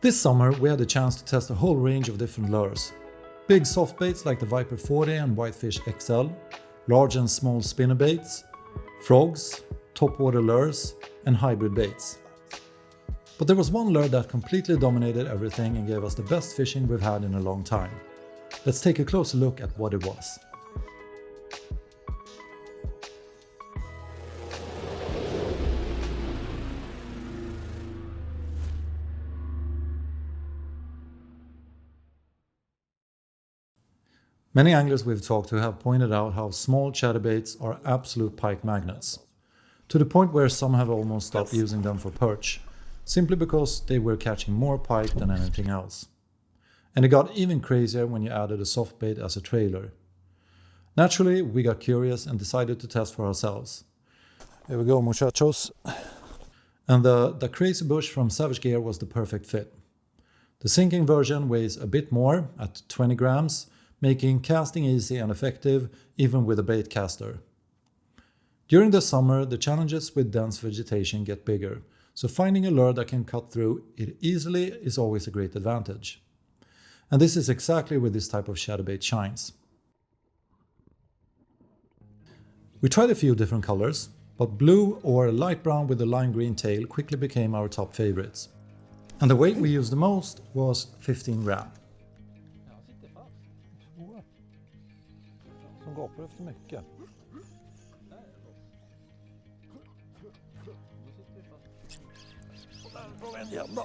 This summer we had a chance to test a whole range of different lures. Big softbaits like the Viper 40 and Whitefish XL, large and small spinnerbaits, frogs, topwater lures and hybrid baits. But there was one lure that completely dominated everything and gave us the best fishing we've had in a long time. Let's take a closer look at what it was. Many anglers we've talked to have pointed out how small chatterbaits are absolute pike magnets, to the point where some have almost stopped using them for perch, simply because they were catching more pike than anything else. And it got even crazier when you added a softbait as a trailer. Naturally, we got curious and decided to test for ourselves. Here we go, muchachos. And the crazy bush from Savage Gear was the perfect fit. The sinking version weighs a bit more, at 20 grams, making casting easy and effective even with a bait caster. During the summer, the challenges with dense vegetation get bigger, so finding a lure that can cut through it easily is always a great advantage. And this is exactly where this type of chatterbait shines. We tried a few different colors, but blue or light brown with a lime green tail quickly became our top favorites. And the weight we used the most was 15 gram. Som gapar efter mycket. Och där var en gädda.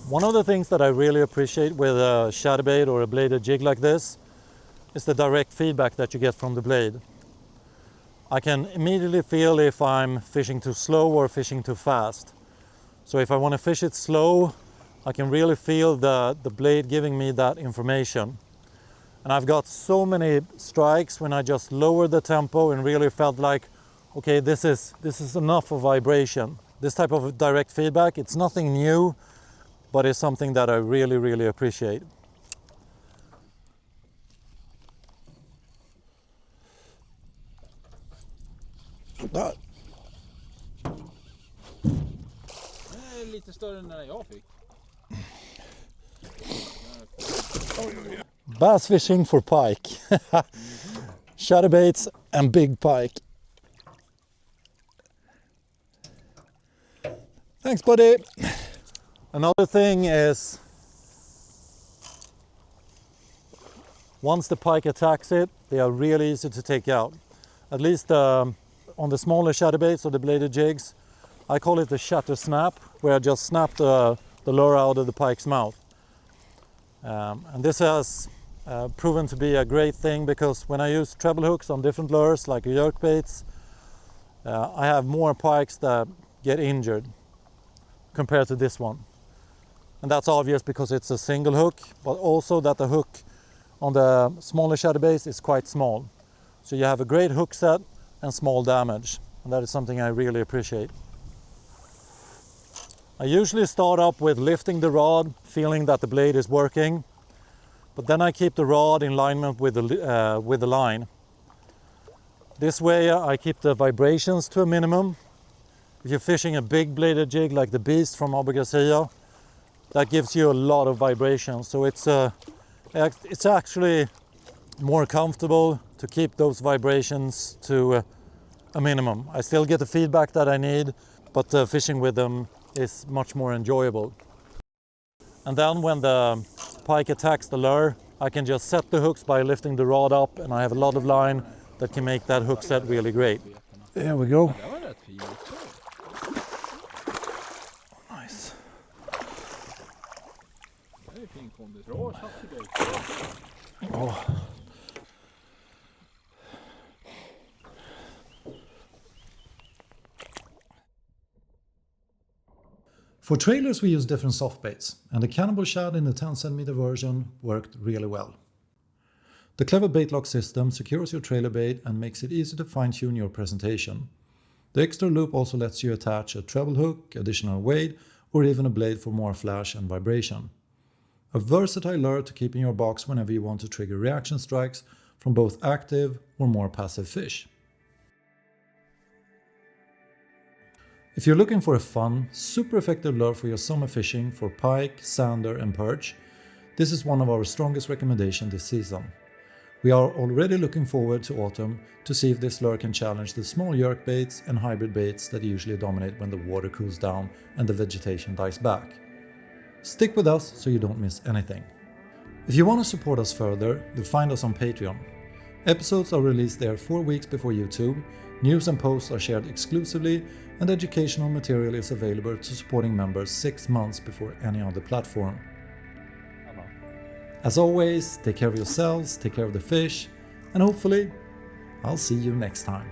One of the things that I really appreciate with a chatterbait or a bladed jig like this is the direct feedback that you get from the blade. I can immediately feel if I'm fishing too slow or fishing too fast. So if I want to fish it slow, I can really feel the blade giving me that information. And I've got so many strikes when I just lowered the tempo and really felt like, okay, this is enough of vibration. This type of direct feedback, it's nothing new, but it's something that I really, really appreciate. Där. Lite större än den jag fick. Bass fishing for pike. Chatterbaits and big pike. Thanks, buddy. Another thing is, once the pike attacks it, they are really easy to take out. At least on the smaller chatterbaits or the bladed jigs, I call it the shatter snap, where I just snap the lure out of the pike's mouth. And this has proven to be a great thing, because when I use treble hooks on different lures like jerkbaits, I have more pikes that get injured compared to this one. And that's obvious because it's a single hook, but also that the hook on the smaller chatterbaits is quite small. So you have a great hook set and small damage, and that is something I really appreciate. I usually start up with lifting the rod, feeling that the blade is working, but then I keep the rod in alignment with the line. This way I keep the vibrations to a minimum. If you're fishing a big bladed jig like the Beast from Abu Garcia, that gives you a lot of vibration. So it's actually more comfortable to keep those vibrations to a minimum. I still get the feedback that I need, but fishing with them is much more enjoyable. And then when the pike attacks the lure, I can just set the hooks by lifting the rod up, and I have a lot of line that can make that hook set really great. There we go. Nice. Oh. For trailers we use different soft baits, and the cannibal shad in the 10cm version worked really well. The clever bait lock system secures your trailer bait and makes it easy to fine-tune your presentation. The extra loop also lets you attach a treble hook, additional weight, or even a blade for more flash and vibration. A versatile lure to keep in your box whenever you want to trigger reaction strikes from both active or more passive fish. If you're looking for a fun, super effective lure for your summer fishing for pike, zander and perch, this is one of our strongest recommendations this season. We are already looking forward to autumn to see if this lure can challenge the small jerk baits and hybrid baits that usually dominate when the water cools down and the vegetation dies back. Stick with us so you don't miss anything. If you want to support us further, you'll find us on Patreon. Episodes are released there 4 weeks before YouTube, news and posts are shared exclusively, and educational material is available to supporting members 6 months before any other platform. As always, take care of yourselves, take care of the fish, and hopefully, I'll see you next time.